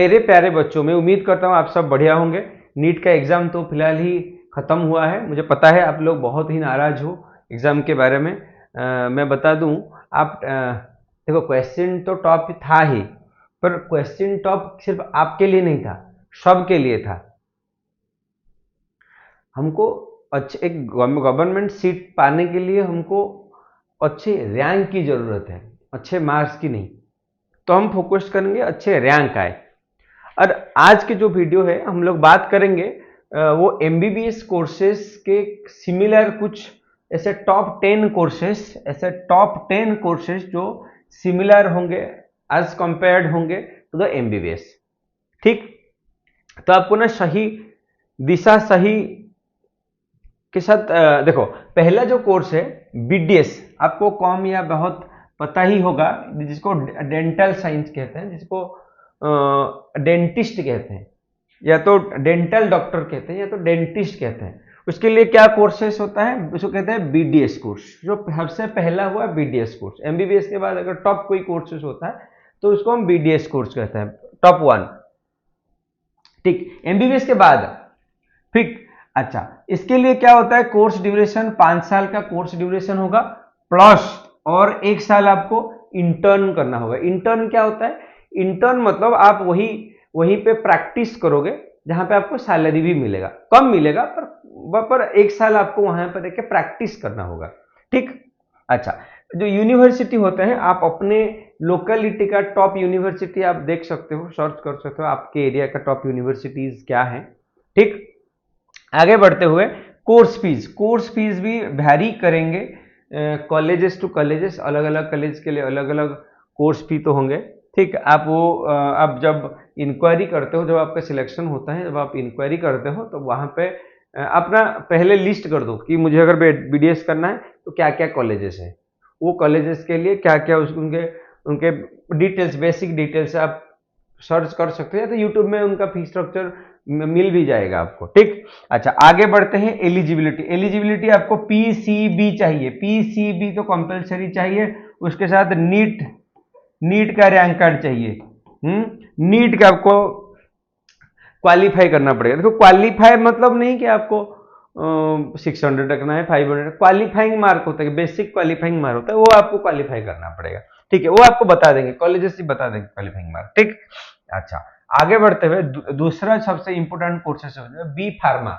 मेरे प्यारे बच्चों, मैं उम्मीद करता हूँ आप सब बढ़िया होंगे। नीट का एग्ज़ाम तो फिलहाल ही ख़त्म हुआ है। मुझे पता है आप लोग बहुत ही नाराज़ हो एग्ज़ाम के बारे में। मैं बता दूँ, आप देखो, क्वेश्चन तो टॉप था ही, पर क्वेश्चन टॉप सिर्फ आपके लिए नहीं था, सबके लिए था। हमको अच्छे एक गवर्नमेंट सीट पाने के लिए हमको अच्छे रैंक की ज़रूरत है, अच्छे मार्क्स की नहीं। तो हम फोकस करेंगे अच्छे रैंक आए। और आज के जो वीडियो है हम लोग बात करेंगे वो एमबीबीएस कोर्सेज के सिमिलर कुछ ऐसे टॉप 10 कोर्सेज जो सिमिलर होंगे, एज कंपेयर्ड होंगे टू द एमबीबीएस। ठीक, तो आपको ना सही दिशा सही के साथ देखो, पहला जो कोर्स है बीडीएस, आपको कॉम या बहुत पता ही होगा, जिसको डेंटल साइंस कहते हैं, जिसको डेंटिस्ट कहते हैं, या तो डेंटल डॉक्टर कहते हैं, या तो डेंटिस्ट कहते हैं। उसके लिए क्या कोर्सेस होता है, उसको कहते हैं बीडीएस कोर्स। जो सबसे पहला हुआ बीडीएस कोर्स। एमबीबीएस के बाद अगर टॉप कोई कोर्सेस होता है तो उसको हम बीडीएस कोर्स कहते हैं, टॉप 1। ठीक, एमबीबीएस के बाद ठीक। अच्छा, इसके लिए क्या होता है, कोर्स ड्यूरेशन 5 साल का कोर्स ड्यूरेशन होगा, प्लस और 1 साल आपको इंटर्न करना होगा। इंटर्न क्या होता है, इंटर्न मतलब आप वहीं पे प्रैक्टिस करोगे जहां पे आपको सैलरी भी मिलेगा, कम मिलेगा, पर 1 साल आपको वहां पर रह के प्रैक्टिस करना होगा। ठीक। अच्छा, जो यूनिवर्सिटी होते हैं, आप अपने लोकेलिटी का टॉप यूनिवर्सिटी आप देख सकते हो, सर्च कर सकते हो आपके एरिया का टॉप यूनिवर्सिटीज क्या है। ठीक, आगे बढ़ते हुए कोर्स फीस भी वैरी करेंगे कॉलेजेस टू कॉलेजेस। अलग अलग कॉलेज के लिए अलग अलग कोर्स फी तो होंगे। ठीक, आप जब इंक्वायरी करते हो, जब आपका सिलेक्शन होता है, जब आप इंक्वायरी करते हो, तो वहाँ पे अपना पहले लिस्ट कर दो कि मुझे अगर बीडीएस करना है तो क्या क्या कॉलेजेस हैं, वो कॉलेजेस के लिए क्या क्या उनके उनके डिटेल्स, बेसिक डिटेल्स आप सर्च कर सकते हैं, या तो यूट्यूब में उनका फी स्ट्रक्चर मिल भी जाएगा आपको। ठीक। अच्छा, आगे बढ़ते हैं। एलिजिबिलिटी आपको पीसीबी चाहिए, पीसीबी तो कंपलसरी चाहिए। उसके साथ नीट का रैंक कार्ड चाहिए। नीट का आपको क्वालिफाई करना पड़ेगा। देखो, क्वालिफाई मतलब नहीं कि आपको 600 रखना है, 500, क्वालिफाइंग मार्क होता है, बेसिक क्वालिफाइंग मार्क होता है, वो आपको क्वालिफाई करना पड़ेगा। ठीक है, वो आपको बता देंगे, कॉलेजेस ही बता देंगे क्वालिफाइंग मार्क। ठीक। अच्छा, आगे बढ़ते हुए दूसरा सबसे इंपॉर्टेंट कोर्सेस है बी फार्मा।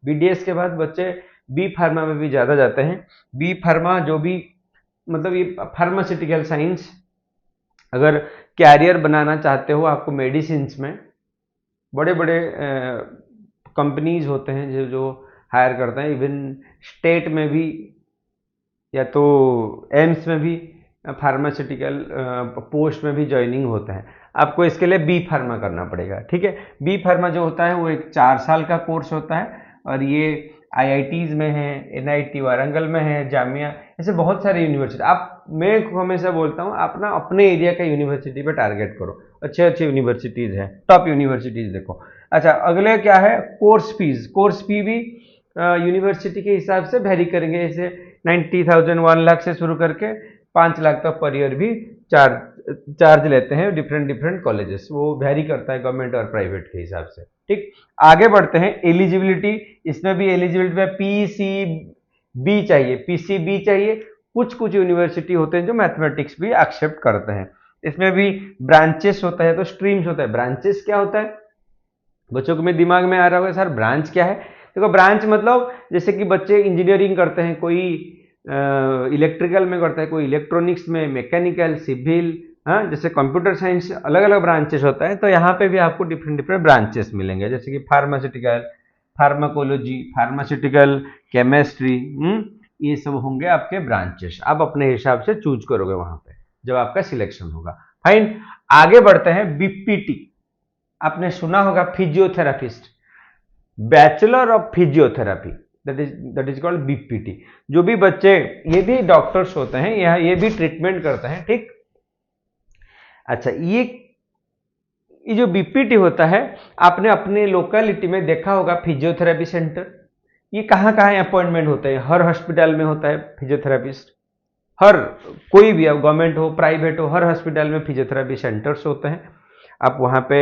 बीडीएस के बाद बच्चे बी फार्मा में भी ज्यादा जाते हैं। बी फार्मा जो भी मतलब ये फार्मास्यूटिकल साइंस, अगर कैरियर बनाना चाहते हो आपको मेडिसिन में, बड़े बड़े कंपनीज होते हैं जो हायर करते हैं, इवन स्टेट में भी, या तो एम्स में भी फार्मास्यूटिकल पोस्ट में भी ज्वाइनिंग होता है। आपको इसके लिए बी फार्मा करना पड़ेगा। ठीक है, बी फार्मा जो होता है वो एक 4 साल का कोर्स होता है, और ये आईआईटीज में है, एनआईटी वारंगल में है, जामिया, ऐसे बहुत सारे यूनिवर्सिटी। मैं हमेशा बोलता हूँ, आप ना अपने एरिया का यूनिवर्सिटी पे टारगेट करो। अच्छे अच्छे यूनिवर्सिटीज हैं, टॉप यूनिवर्सिटीज देखो। अच्छा, अगले क्या है, कोर्स फी भी यूनिवर्सिटी के हिसाब से वेरी करेंगे। जैसे 90,000 1 लाख से शुरू करके 5 लाख तक पर ईयर भी चार्ज लेते हैं डिफरेंट कॉलेजेस। वो वेरी करता है गवर्नमेंट और प्राइवेट के हिसाब से। ठीक, आगे बढ़ते हैं। एलिजिबिलिटी, इसमें भी एलिजिबिलिटी में पीसीबी चाहिए। कुछ यूनिवर्सिटी होते हैं जो मैथमेटिक्स भी एक्सेप्ट करते हैं। इसमें भी ब्रांचेस होता है, तो स्ट्रीम्स होता है। ब्रांचेस क्या होता है, बच्चों को मेरे दिमाग में आ रहा होगा, सर ब्रांच क्या है। देखो, ब्रांच मतलब जैसे कि बच्चे इंजीनियरिंग करते हैं, कोई इलेक्ट्रिकल में करता है, कोई इलेक्ट्रॉनिक्स में, मैकेनिकल, सिविल, हाँ, जैसे कंप्यूटर साइंस, अलग अलग ब्रांचेस होता है। तो यहाँ पे भी आपको डिफरेंट ब्रांचेस मिलेंगे, जैसे कि फार्मास्यूटिकल, फार्माकोलॉजी, फार्मास्यूटिकल, केमिस्ट्री, ये सब होंगे आपके ब्रांचेस। आप अपने हिसाब से चूज करोगे वहां पे जब आपका सिलेक्शन होगा। फाइन, आगे बढ़ते हैं। बीपीटी आपने सुना होगा, physiotherapist, bachelor of physiotherapy, that is called BPT. जो भी बच्चे, ये भी डॉक्टर्स होते हैं, ये भी ट्रीटमेंट करते हैं। ठीक। अच्छा, ये जो बीपीटी होता है, आपने अपने लोकेलिटी में देखा होगा फिजियोथेरापी सेंटर। ये कहाँ कहाँ अपॉइंटमेंट होते हैं, हर हॉस्पिटल में होता है फिजियोथेरापिस्ट। हर कोई भी, गवर्नमेंट हो प्राइवेट हो, हर हॉस्पिटल में फिजियोथेरापी सेंटर्स होते हैं। आप वहाँ पे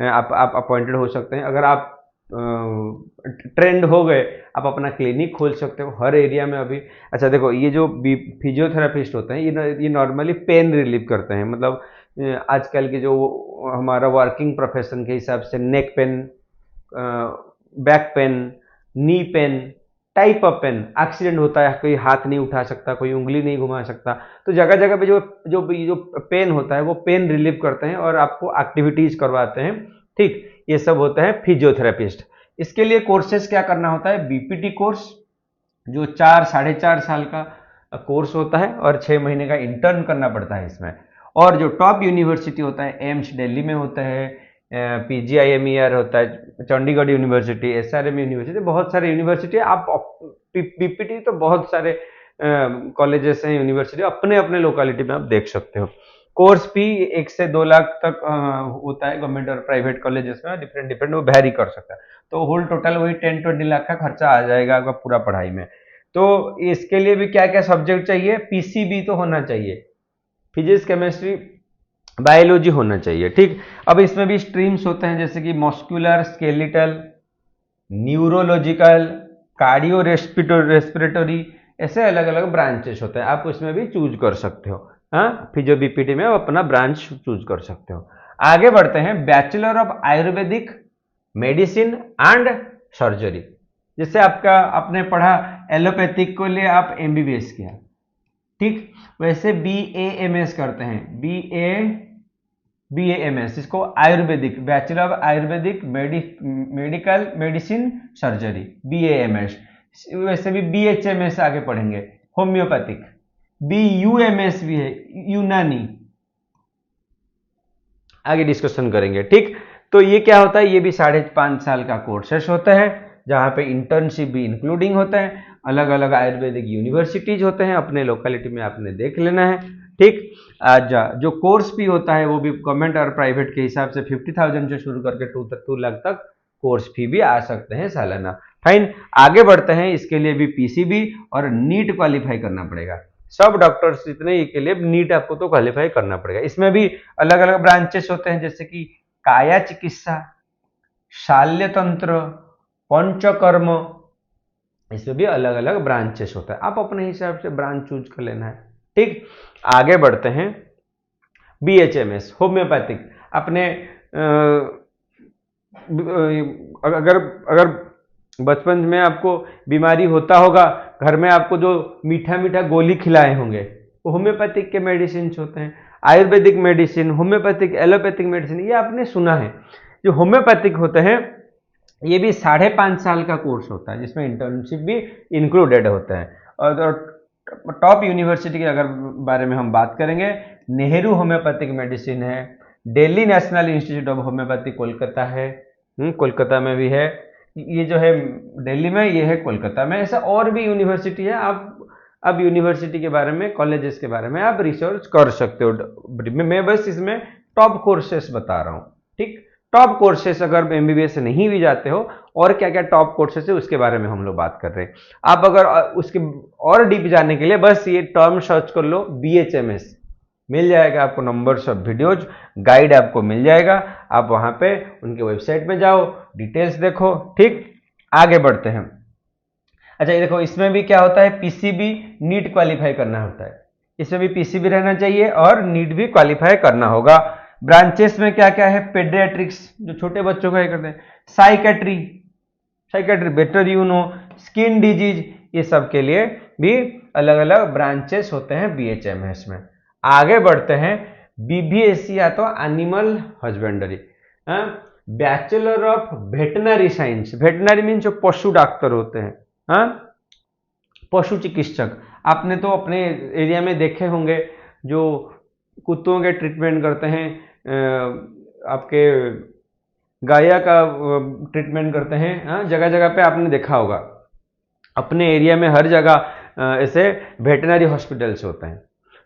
आप अपॉइंटेड हो सकते हैं। अगर आप ट्रेंड हो गए, आप अपना क्लिनिक खोल सकते हो हर एरिया में अभी। अच्छा देखो, ये जो फिजियोथेरापिस्ट होते हैं ये नॉर्मली पेन रिलीव करते हैं, मतलब आजकल के जो हमारा वर्किंग प्रोफेशन के हिसाब से neck pain, back pain, knee pain, type of pain, accident होता है, कोई हाथ नहीं उठा सकता, कोई उंगली नहीं घुमा सकता, तो जगह जगह पे जो जो पेन होता है वो पेन रिलीव करते हैं और आपको एक्टिविटीज करवाते हैं। ठीक, ये सब होता है फिजियोथेरेपिस्ट। इसके लिए कोर्सेज क्या करना होता है? बीपीटी कोर्स, जो 4-4.5 साल का कोर्स होता है और 6 महीने का इंटर्न करना पड़ता है इसमें। और जो टॉप यूनिवर्सिटी होता है, एम्स दिल्ली में होता है, पीजीआईएमईआर होता है, चंडीगढ़ यूनिवर्सिटी, एसआरएम यूनिवर्सिटी, बहुत सारे यूनिवर्सिटी। आप पीपीटी तो बहुत सारे कॉलेजेस हैं, यूनिवर्सिटी, अपने अपने लोकेलिटी में आप देख सकते हो। कोर्स फी 1 से 2 लाख तक होता है, गवर्नमेंट और प्राइवेट कॉलेजेस में डिफरेंट डिफरेंट वो वैरी कर सकता है। तो होल टोटल वही 10-20 लाख का खर्चा आ जाएगा आपका पूरा पढ़ाई में। तो इसके लिए भी क्या क्या सब्जेक्ट चाहिए? पीसीबी तो होना चाहिए, फिजिक्स केमिस्ट्री बायोलॉजी होना चाहिए। ठीक, अब इसमें भी स्ट्रीम्स होते हैं, जैसे कि muscular, skeletal, neurological, cardio respiratory, ऐसे अलग अलग ब्रांचेस होते हैं। आप उसमें भी चूज कर सकते हो। हाँ, फिजियो बीपीटी में आप अपना ब्रांच चूज कर सकते हो। आगे बढ़ते हैं, bachelor of Ayurvedic medicine and surgery. जैसे आपने पढ़ा एलोपैथिक को लिए आप एमबीबीएस किया, ठीक, वैसे बीएएमएस करते हैं, बीएएमएस, इसको Ayurvedic, bachelor of Ayurvedic medical medicine surgery, BAMS. वैसे भी बीएचएमएस आगे पढ़ेंगे, होम्योपैथिक, बीयूएमएस भी है, यूनानी, आगे डिस्कशन करेंगे। ठीक, तो ये क्या होता है? ये भी 5.5 साल का कोर्सेस होता है, जहां पे इंटर्नशिप भी इंक्लूडिंग होता है। अलग अलग आयुर्वेदिक यूनिवर्सिटीज होते हैं, अपने लोकेलिटी में आपने देख लेना है। ठीक, आज जो कोर्स भी होता है वो भी गवर्नमेंट और प्राइवेट के हिसाब से 50,000 से शुरू करके 2 लाख तक कोर्स फी भी आ सकते हैं सालाना। फाइन, आगे बढ़ते हैं। इसके लिए भी पीसीबी और नीट क्वालिफाई करना पड़ेगा। सब डॉक्टर्स जितने के लिए नीट आपको तो क्वालिफाई करना पड़ेगा। इसमें भी अलग अलग ब्रांचेस होते हैं, जैसे कि काया चिकित्सा, शाल्य तंत्र, पंचकर्म, इसमें भी अलग अलग ब्रांचेस होता है। आप अपने हिसाब से ब्रांच चूज कर लेना है। ठीक, आगे बढ़ते हैं। बीएचएमएस होम्योपैथिक, अपने अगर अगर बचपन में आपको बीमारी होता होगा, घर में आपको जो मीठा मीठा गोली खिलाए होंगे, वो होम्योपैथिक के मेडिसिन होते हैं। Ayurvedic medicine, homeopathic, allopathic medicine, ये आपने सुना है। जो होम्योपैथिक होते हैं ये भी 5.5 साल का कोर्स होता है, जिसमें इंटर्नशिप भी इंक्लूडेड होता है। और टॉप यूनिवर्सिटी के अगर बारे में हम बात करेंगे, नेहरू होम्योपैथिक मेडिसिन है, Delhi national institute of homeopathy Kolkata है, कोलकाता में भी है। ये जो है दिल्ली में, ये है कोलकाता में। ऐसा और भी यूनिवर्सिटी है। आप अब यूनिवर्सिटी के बारे में, कॉलेजेस के बारे में आप रिसर्च कर सकते हो। मैं बस इसमें टॉप कोर्सेस बता रहा हूँ। ठीक, टॉप कोर्सेस अगर एमबीबीएस से नहीं भी जाते हो, और क्या क्या टॉप कोर्सेस है उसके बारे में हम लोग बात कर रहे हैं। आप अगर उसके और डीप जाने के लिए बस ये टर्म सर्च कर लो, बीएचएमएस, मिल जाएगा आपको नंबर्स ऑफ वीडियोज, गाइड आपको मिल जाएगा। आप वहां पे उनके वेबसाइट में जाओ, डिटेल्स देखो। ठीक, आगे बढ़ते हैं। अच्छा, ये देखो, इसमें भी क्या होता है? पीसीबी नीट क्वालिफाई करना होता है। इसमें भी पीसीबी रहना चाहिए और नीट भी क्वालिफाई करना होगा। ब्रांचेस में क्या क्या है? पेडियाट्रिक्स, जो छोटे बच्चों का करते हैं, psychiatry, better you know, skin disease, ये सब के लिए भी अलग अलग ब्रांचेस होते हैं बीएचएमएस में। आगे बढ़ते हैं, बीबीएससी या तो animal husbandry, bachelor of veterinary science, veterinary mean जो पशु डॉक्टर होते हैं, पशु चिकित्सक। आपने तो अपने एरिया में देखे होंगे जो कुत्तों के ट्रीटमेंट करते हैं, आपके गाया का ट्रीटमेंट करते हैं, जगह जगह पे आपने देखा होगा। अपने एरिया में हर जगह ऐसे वेटनरी हॉस्पिटल्स होते हैं।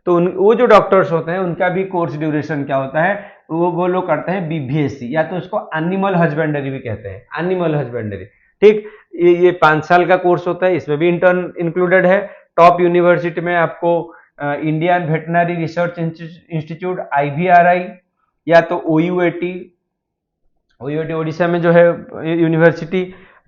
तो वो जो डॉक्टर्स होते हैं उनका भी कोर्स ड्यूरेशन क्या होता है? वो लोग करते हैं बीबीएससी, या तो उसको एनिमल हस्बेंड्री भी कहते हैं, एनिमल हस्बेंड्री। ठीक, ये 5 साल का कोर्स होता है, इसमें भी इंटर्न इंक्लूडेड है। टॉप यूनिवर्सिटी में आपको Indian veterinary research institute, IVRI, या तो OUAT, उड़ीसा में जो है यूनिवर्सिटी,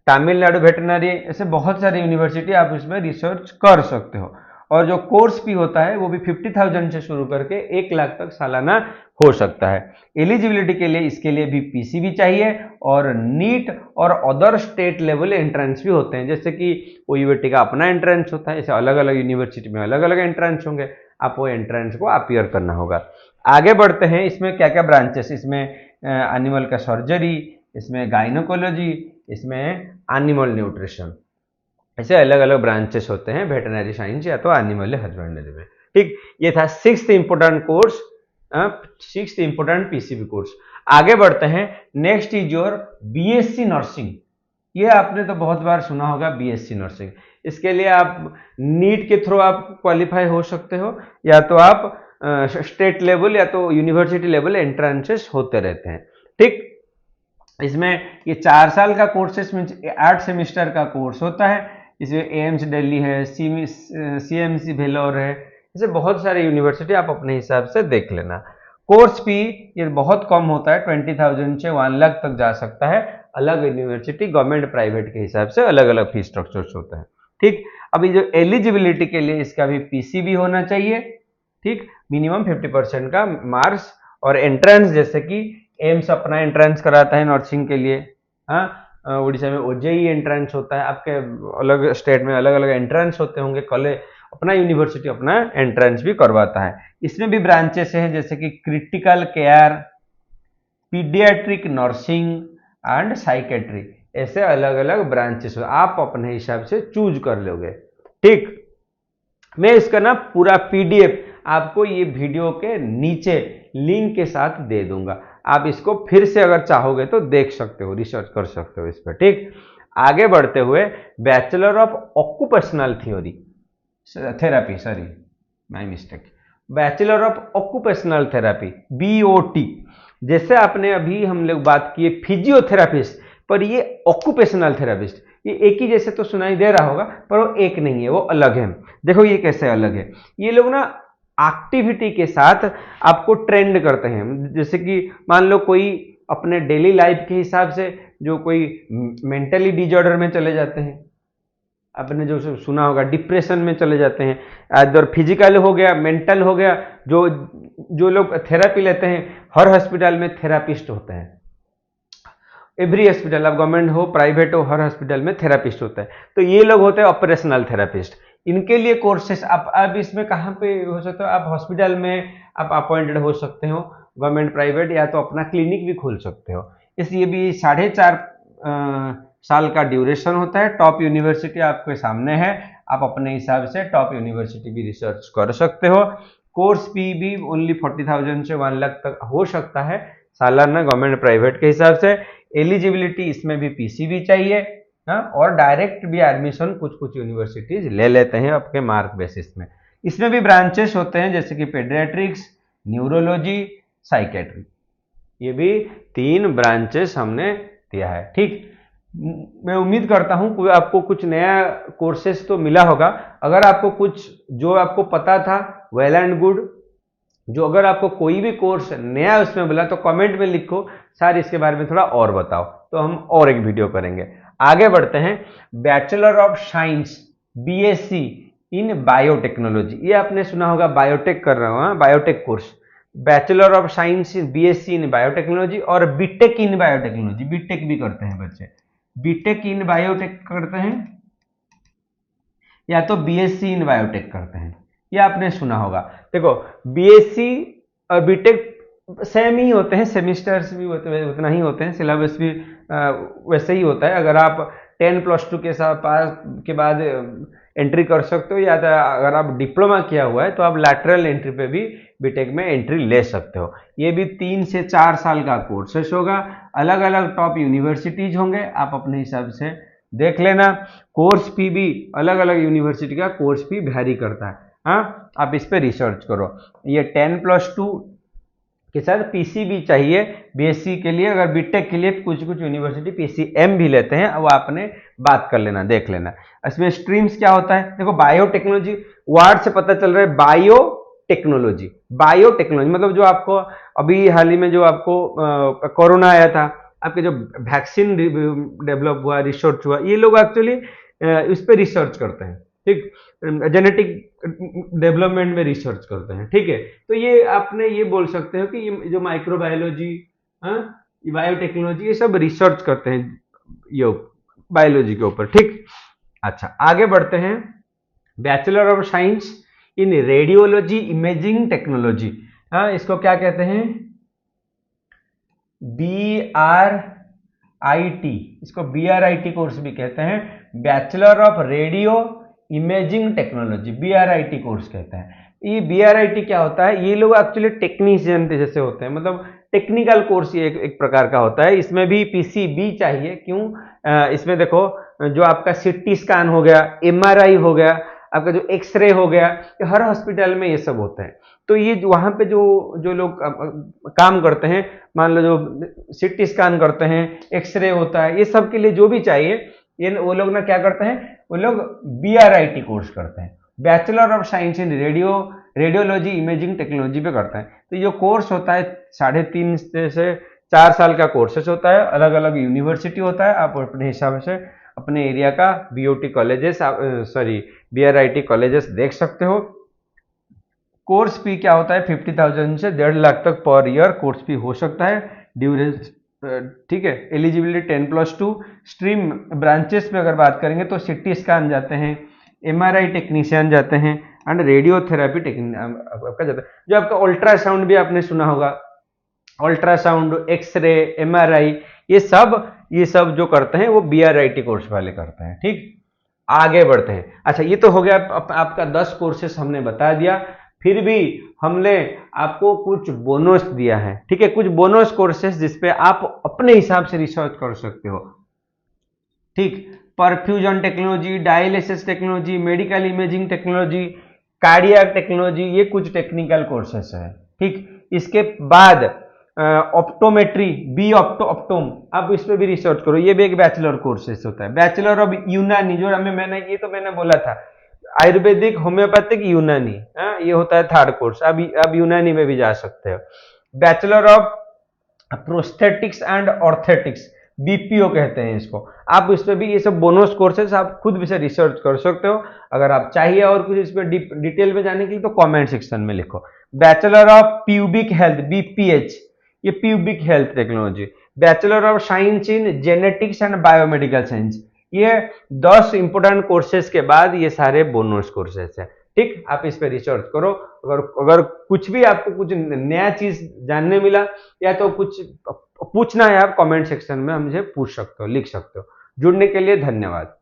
तमिलनाडु वेटरनरी, ऐसे बहुत सारे यूनिवर्सिटी आप इसमें रिसर्च कर सकते हो। और जो कोर्स फी होता है वो भी 50,000 से शुरू करके 1 लाख तक सालाना हो सकता है। एलिजिबिलिटी के लिए इसके लिए भी पीसीबी चाहिए, और नीट और अदर स्टेट लेवल एंट्रेंस भी होते हैं, जैसे कि OUAT का अपना एंट्रेंस होता है, ऐसे अलग अलग यूनिवर्सिटी में अलग अलग एंट्रेंस होंगे, आप वो एंट्रेंस को अपीयर करना होगा। आगे बढ़ते हैं, इसमें क्या क्या ब्रांचेस, इसमें एनिमल का सर्जरी, इसमें गाइनोकोलॉजी, इसमें एनिमल न्यूट्रिशन, ऐसे अलग अलग ब्रांचेस होते हैं वेटरनरी साइंस या तो एनिमल हस्बेंड्री में। ठीक, ये था 6th important course, 6th important PCB course. आगे बढ़ते हैं, next is your BSc nursing. ये आपने तो बहुत बार सुना होगा बीएससी नर्सिंग। इसके लिए आप नीट के थ्रू आप क्वालिफाई हो सकते हो, या तो आप स्टेट लेवल या तो यूनिवर्सिटी लेवल एंट्रेंसेस होते रहते हैं। ठीक, इसमें ये 4 साल का कोर्सेस में 8 सेमेस्टर का कोर्स होता है। इसमें एम्स दिल्ली है, CMC भेलोर है, ऐसे बहुत सारे यूनिवर्सिटी आप अपने हिसाब से देख लेना। कोर्स फी ये बहुत कम होता है, 20,000 से 1 लाख तक जा सकता है। अलग यूनिवर्सिटी गवर्नमेंट प्राइवेट के हिसाब से अलग अलग फीस स्ट्रक्चर्स होते हैं। ठीक, अभी जो एलिजिबिलिटी के लिए इसका भी पीसीबी होना चाहिए। ठीक, मिनिमम 50% का मार्क्स, और एंट्रेंस जैसे कि एम्स अपना एंट्रेंस कराता है नर्सिंग के लिए, हाँ, उड़ीसा में OJEE एंट्रेंस होता है, आपके अलग स्टेट में अलग अलग एंट्रेंस होते होंगे, कॉलेज अपना यूनिवर्सिटी अपना एंट्रेंस भी करवाता है। इसमें भी ब्रांचेस हैं, जैसे कि critical care, paediatric nursing and psychiatry, ऐसे अलग अलग ब्रांचेस आप अपने हिसाब से चूज कर लोगे। ठीक, मैं इसका ना पूरा PDF आपको ये वीडियो के नीचे लिंक के साथ दे दूंगा, आप इसको फिर से अगर चाहोगे तो देख सकते हो, रिसर्च कर सकते हो इस पर। ठीक, आगे बढ़ते हुए, bachelor of occupational therapy, sorry my mistake, bachelor of occupational therapy, BOT। जैसे आपने अभी हम लोग बात किए फिजियोथेरापिस्ट, पर ये ऑक्यूपेशनल थेरेपिस्ट, ये एक ही जैसे तो सुनाई दे रहा होगा, पर वो एक नहीं है, वो अलग है। देखो ये कैसे अलग है, ये लोग ना एक्टिविटी के साथ आपको ट्रेंड करते हैं। जैसे कि मान लो कोई अपने डेली लाइफ के हिसाब से, जो कोई मेंटली डिजॉर्डर में चले जाते हैं, आपने जो सुना होगा डिप्रेशन में चले जाते हैं, अदर फिजिकल हो गया, मेंटल हो गया, जो लोग थेरेपी लेते हैं, हर हॉस्पिटल में थेरापिस्ट होते हैं। एवरी हॉस्पिटल, आप गवर्नमेंट हो प्राइवेट हो, हर हॉस्पिटल में थेरापिस्ट होता है। तो ये लोग होते हैं ऑपरेशनल थेरापिस्ट। इनके लिए कोर्सेस आप इसमें कहाँ पे हो सकते हो, आप हॉस्पिटल में आप अपॉइंटेड हो सकते हो, गवर्नमेंट प्राइवेट, या तो अपना क्लिनिक भी खोल सकते हो। इसलिए भी 4.5 साल का ड्यूरेशन होता है। टॉप यूनिवर्सिटी आपके सामने है, आप अपने हिसाब से टॉप यूनिवर्सिटी भी रिसर्च कर सकते हो। कोर्स फी भी ओनली 40,000 से 1 लाख तक हो सकता है सालाना, गवर्नमेंट प्राइवेट के हिसाब से। एलिजिबिलिटी इसमें भी पीसीबी चाहिए, हाँ, और डायरेक्ट भी एडमिशन कुछ कुछ यूनिवर्सिटीज ले लेते हैं आपके मार्क बेसिस में। इसमें भी ब्रांचेस होते हैं, जैसे कि पेडियाट्रिक्स, न्यूरोलॉजी, साइकेट्री, ये भी 3 ब्रांचेस हमने दिया है। ठीक, मैं उम्मीद करता हूं कि आपको कुछ नया कोर्सेस तो मिला होगा। अगर आपको कुछ जो आपको पता था, वेल एंड गुड। जो अगर आपको कोई भी कोर्स नया उसमें बोला तो कमेंट में लिखो, सर इसके बारे में थोड़ा और बताओ, तो हम और एक वीडियो करेंगे। आगे बढ़ते हैं, bachelor of science BSc in biotechnology, ये आपने सुना होगा, बायोटेक कर रहा हूँ, biotech course, bachelor of science BSc in biotechnology, और बीटेक इन बायोटेक्नोलॉजी, बीटेक भी करते हैं बच्चे, बीटेक इन बायोटेक करते हैं, या तो BSc इन बायोटेक करते हैं, ये आपने सुना होगा। देखो BSc और बीटेक सेम ही होते हैं, सेमिस्टर्स भी उतना ही होते हैं, सिलेबस भी वैसे ही होता है। अगर आप 10+2 के साथ पास के बाद एंट्री कर सकते हो, या अगर आप डिप्लोमा किया हुआ है तो आप लैटरल एंट्री पे भी बीटेक में एंट्री ले सकते हो। ये भी 3 से 4 साल का कोर्सेस होगा, अलग अलग टॉप यूनिवर्सिटीज होंगे, आप अपने हिसाब से देख लेना। कोर्स फी भी अलग अलग यूनिवर्सिटी का कोर्स फी वेरी करता है, हाँ, आप इस पे रिसर्च करो। ये 10+2 के साथ पीसीबी चाहिए BSc के लिए। अगर बीटेक के लिए कुछ कुछ यूनिवर्सिटी PCM भी लेते हैं, वो आपने बात कर लेना, देख लेना। इसमें स्ट्रीम्स क्या होता है, देखो बायोटेक्नोलॉजी वर्ड से पता चल रहा है, बायो टेक्नोलॉजी। बायोटेक्नोलॉजी मतलब जो आपको अभी हाल ही में जो आपको कोरोना आया था, आपके जो वैक्सीन डेवलप हुआ, रिसर्च हुआ, ये लोग एक्चुअली इस पे रिसर्च करते हैं, ठीक, जेनेटिक डेवलपमेंट में रिसर्च करते हैं, ठीक है। तो ये आपने ये बोल सकते हो कि ये जो माइक्रोबायोलॉजी, बायोटेक्नोलॉजी, ये सब रिसर्च करते हैं ये बायोलॉजी के ऊपर, ठीक। अच्छा, आगे बढ़ते हैं। Bachelor of science in radiology imaging technology, हाँ, इसको क्या कहते हैं? BRIT, इसको BRIT कोर्स भी कहते हैं, bachelor of radio imaging technology, BRIT course कहते हैं। ये BRIT क्या होता है? ये लोग एक्चुअली टेक्नीशियन जैसे होते हैं, मतलब टेक्निकल कोर्स ये एक प्रकार का होता है। इसमें भी PCB चाहिए, क्यों? इसमें देखो, जो आपका CT स्कैन हो गया, MRI हो गया, आपका जो एक्सरे हो गया, हर हॉस्पिटल में ये सब होते हैं। तो ये वहां पे जो जो लोग काम करते हैं, मान लो जो CT स्कैन करते हैं, एक्सरे होता है, ये सब के लिए जो भी चाहिए, ये वो लोग ना क्या करते हैं, वो लोग BRIT कोर्स करते हैं, bachelor of science in radiology imaging technology पे करते हैं। तो ये कोर्स होता है 3.5 से 4 साल का कोर्सेस होता है, अलग अलग यूनिवर्सिटी होता है, आप अपने हिसाब से अपने एरिया का BOT कॉलेजेस, BRIT कॉलेजेस देख सकते हो। कोर्स फी क्या होता है? 50,000 से 1.5 लाख तक पर ईयर कोर्स फी हो सकता है। ड्यूरेशन, ठीक है। एलिजिबिलिटी 10+2। स्ट्रीम ब्रांचेस में अगर बात करेंगे तो CT स्कैन जाते हैं, MRI टेक्नीशियन जाते हैं, एंड रेडियोथेरेपी आपका जाता है। जो आपका अल्ट्रासाउंड भी आपने सुना होगा, अल्ट्रासाउंड, एक्सरे, MRI, ये सब जो करते हैं वो BRIT कोर्स वाले करते हैं, ठीक। आगे बढ़ते हैं। अच्छा, ये तो हो गया आपका 10 कोर्सेस हमने बता दिया। फिर भी हमने आपको कुछ बोनस दिया है, ठीक है, कुछ बोनस कोर्सेस जिसपे आप अपने हिसाब से रिसर्च कर सकते हो, ठीक। Perfusion technology, dialysis technology, medical imaging technology, cardiac technology, ये कुछ टेक्निकल कोर्सेस है, ठीक। इसके बाद ऑप्टोमेट्री, ऑप्टोम, आप इस पे भी रिसर्च करो, ये भी एक बैचलर कोर्सेस होता है। बैचलर ऑफ यूनानी, जो मैंने बोला था, आयुर्वेदिक, होम्योपैथिक, यूनानी, ये होता है 3rd कोर्स। अब यूनानी में भी जा सकते हो। Bachelor of prosthetics and orthotics, BPO कहते हैं इसको। आप इस पे भी ये सब बोनस कोर्सेस आप खुद भी से रिसर्च कर सकते हो। अगर आप चाहिए और कुछ इस पे डिटेल में जाने के लिए तो कमेंट सेक्शन में लिखो। Bachelor of pubic health, BPH, ये pubic health technology. Bachelor of science in genetics and biomedical science, ये 10 इंपोर्टेंट कोर्सेज के बाद ये सारे बोनस कोर्सेज है, ठीक। आप इस पे रिसर्च करो। अगर कुछ भी आपको कुछ नया चीज जानने मिला या तो कुछ पूछना है, आप कमेंट सेक्शन में हमसे पूछ सकते हो, लिख सकते हो। जुड़ने के लिए धन्यवाद।